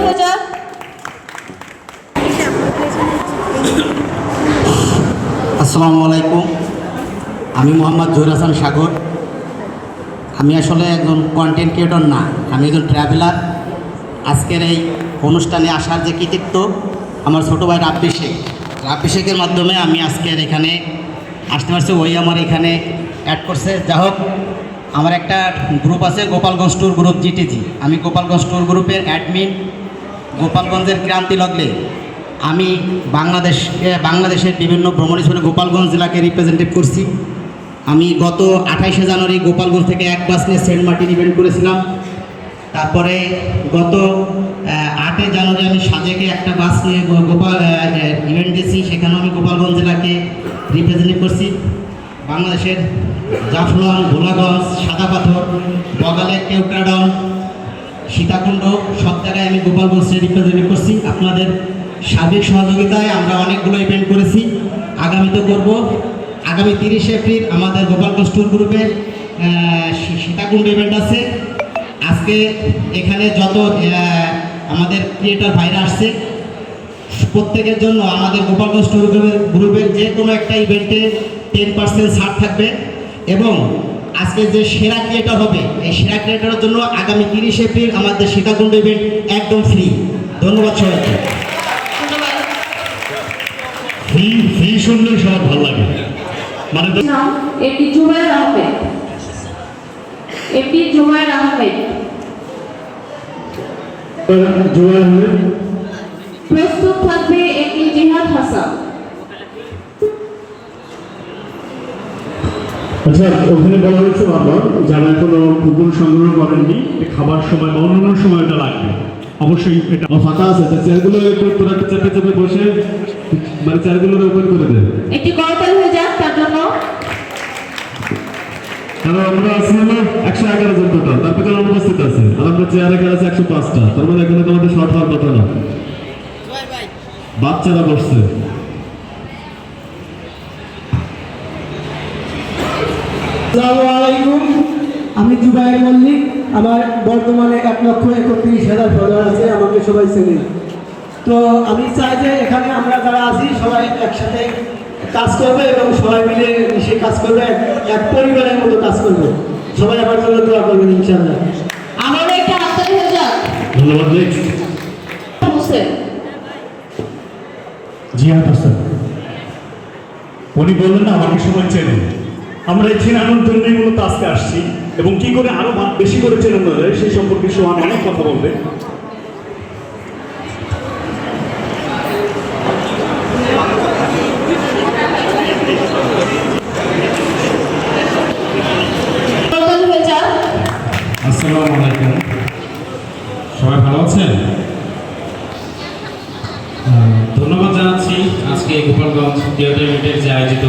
হয়ে যাক। আসসালামু আলাইকুম, আমি মোহাম্মদ জহির হাসান সাগর। আমি আসলে একজন কন্টেন্ট ক্রিয়েটর না, আমি একজন ট্রাভেলার। আজকের এই অনুষ্ঠানে আসার যে কৃতিত্ব আমার ছোটো ভাই রাব্বি শেখের মাধ্যমে আমি আজকের এখানে আসতে পারছি। ওই আমার এখানে অ্যাড করছে। যা হোক, আমার একটা গ্রুপ আছে গোপালগঞ্জ ট্যুর গ্রুপ জিটিজি। আমি গোপালগঞ্জ ট্যুর গ্রুপের অ্যাডমিন। গোপালগঞ্জের ক্রান্তি লগ্নে আমি বাংলাদেশের বিভিন্ন ভ্রমণ হিসেবে গোপালগঞ্জ জেলাকে রিপ্রেজেন্টেট করছি। আমি গত 28শে জানুয়ারি গোপালগঞ্জ থেকে এক বাস নিয়ে সেন্ট মার্টিন ইভেন্ট করেছিলাম। তারপরে গত 8 জানুয়ারি আমি সাজেকে একটা বাস নিয়ে ইভেন্ট দিয়েছি, সেখানেও আমি গোপালগঞ্জ জেলাকে রিপ্রেজেন্ট করছি। বাংলাদেশের জাফলং, ভোলাগঞ্জ, সাদাপাথর, বগালে, কেওক্রাডন, সীতাকুণ্ড সব জায়গায় আমি গোপালগঞ্জকে রিপ্রেজেন্ট করছি। আপনাদের সার্বিক সহযোগিতায় আমরা অনেকগুলো ইভেন্ট করেছি, আগামীতে করব। আগামী 30 এপ্রিল আমাদের গোপালগঞ্জ ট্যুর গ্রুপের সীতাকুণ্ড ইভেন্ট আছে। আজকে এখানে যত আমাদের ক্রিয়েটর ভাইরা আসছে, প্রত্যেকের জন্য আমাদের গোপালগঞ্জ ট্যুর গ্রুপের যে কোনো একটা ইভেন্টে 10% ছাড় থাকবে। এবং আজকে যে সেরা ক্রিয়েটর হবে, এই সেরা ক্রিয়েটরের জন্য আগামী 30 এপ্রিল আমাদের সীতাকুণ্ড ইভেন্ট একদম ফ্রি। ধন্যবাদ সবাইকে। ফ্রি শুনলে সবার ভালো লাগে। মানে এমপি জুবায়ের আহমেদ, এমপি জুবায়ের আহমেদ প্রস্তুত থাকবে এমপি জিহাদ হাসান। আচ্ছা, ওখানে বলা হয়েছে বারবার যারা কোনো কুকুর সংগ্রহ করেননি, খাবার সময় বা অন্যান্য সময় এটা লাগবে। অবশ্যই এটা ফাঁকা আছে, চেয়ারগুলো একটু তোরা চেপে চেপে বসে মানে চেয়ারগুলো ওপেন করে দেয়। একটি করতাল হয়ে যাক তার জন্য। কারণ আমরা আছি হলো 111 জন টোটাল, তার ভিতরে অনুপস্থিত আছে, আর আমরা চেয়ারে আছে 105টা। তার মানে এখানে তোমাদের শর্ট হওয়ার কথা না, বাচ্চারা বসছে। আসসালামু আলাইকুম, আমি জুবায়ের মল্লিক। আমার বর্তমানে 1,31,000 ফলোয়ার আছে, আমাকে সবাই চেনে। তো আমি চাই যে এখানে আমরা যারা আছি সবাই একসাথে কাজ করবে এবং সবাই মিলে সে কাজ করবে, এক পরিবারের মতো কাজ করবে। সবাই আমার জন্য দোয়া করবেন ইনশাআল্লাহ। আমারও একটা হাততালি হয়ে যাক। ধন্যবাদ। হোসেন জিহাদ হাসান, উনি বললেন না আমাকে সবাই চেনে। আমরা এই চেনানোর জন্যই মূলত আজকে আসছি, এবং কি করে আরো বেশি করে চেনানো যায় সেই সম্পর্কে সোহান অনেক কথা বলবে। আসসালামু আলাইকুম, সবাই ভালো আছেন? ধন্যবাদ জানাচ্ছি আজকে গোপালগঞ্জ থিয়েটার ইভেন্টের যে আয়োজিত